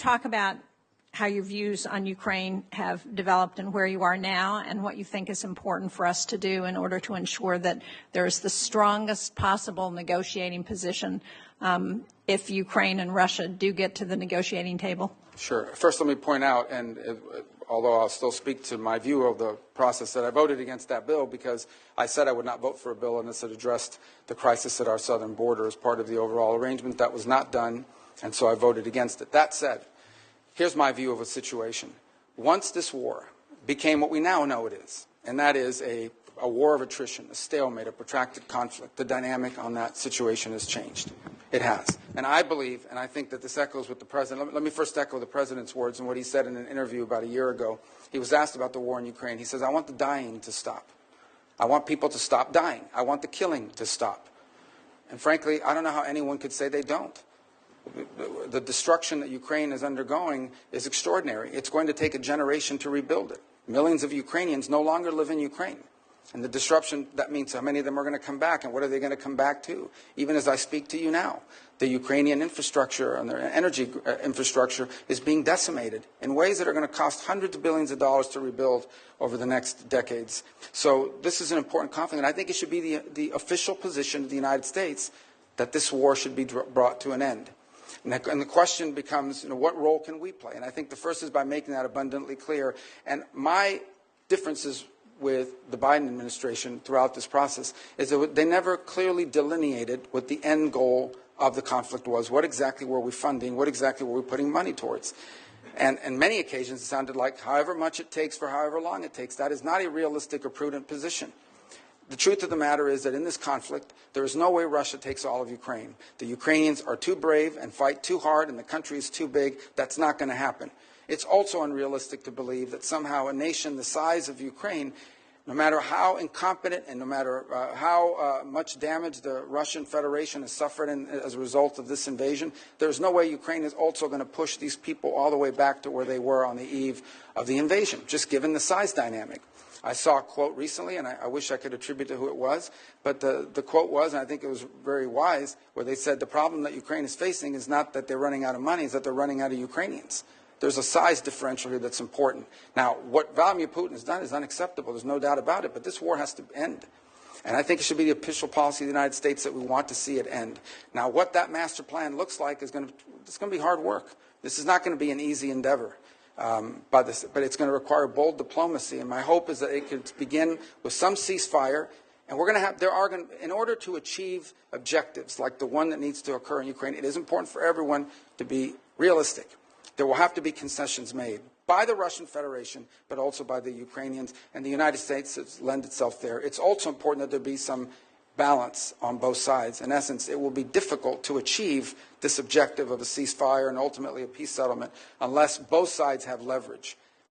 talk about how your views on Ukraine have developed and where you are now, and what you think is important for us to do in order to ensure that there is the strongest possible negotiating position if Ukraine and Russia do get to the negotiating table? Sure. First, let me point out, and although I'll still speak to my view of the process, that I voted against that bill because I said I would not vote for a bill unless it addressed the crisis at our southern border as part of the overall arrangement. That was not done, and so I voted against it. That said, here's my view of a situation. Once this war became what we now know it is, and that is a war of attrition, a stalemate, a protracted conflict, the dynamic on that situation has changed. It has. And I believe, and I think that this echoes with the President. Let me first echo the President's words and what he said in an interview about a year ago. He was asked about the war in Ukraine. He says, I want the dying to stop. I want people to stop dying. I want the killing to stop. And frankly, I don't know how anyone could say they don't. The destruction that Ukraine is undergoing is extraordinary. It's going to take a generation to rebuild it. Millions of Ukrainians no longer live in Ukraine. And the disruption, that means how many of them are going to come back, and what are they going to come back to? Even as I speak to you now, the Ukrainian infrastructure and their energy infrastructure is being decimated in ways that are going to cost hundreds of billions of dollars to rebuild over the next decades. So this is an important conflict, and I think it should be the official position of the United States that this war should be brought to an end. And the question becomes, what role can we play? And I think the first is by making that abundantly clear. And my differences with the Biden administration throughout this process is that they never clearly delineated what the end goal of the conflict was. What exactly were we funding? What exactly were we putting money towards? And on many occasions it sounded like however much it takes for however long it takes. That is not a realistic or prudent position. The truth of the matter is that in this conflict, there is no way Russia takes all of Ukraine. The Ukrainians are too brave and fight too hard, and the country is too big. That's not going to happen. It's also unrealistic to believe that somehow a nation the size of Ukraine, no matter how incompetent and no matter how much damage the Russian Federation has suffered as a result of this invasion, there's no way Ukraine is also going to push these people all the way back to where they were on the eve of the invasion, just given the size dynamic. I saw a quote recently, and I wish I could attribute to who it was, but the quote was, and I think it was very wise, where they said the problem that Ukraine is facing is not that they're running out of money, it's that they're running out of Ukrainians. There's a size differential here that's important. Now, what Vladimir Putin has done is unacceptable. There's no doubt about it, but this war has to end. And I think it should be the official policy of the United States that we want to see it end. Now, what that master plan looks like it's going to be hard work. This is not going to be an easy endeavor. But it's going to require bold diplomacy, and my hope is that it could begin with some ceasefire, and we're going to have, in order to achieve objectives like the one that needs to occur in Ukraine, it is important for everyone to be realistic. There will have to be concessions made by the Russian Federation, but also by the Ukrainians, and the United States has lent itself there. It's also important that there be some balance on both sides. In essence, it will be difficult to achieve this objective of a ceasefire and ultimately a peace settlement unless both sides have leverage.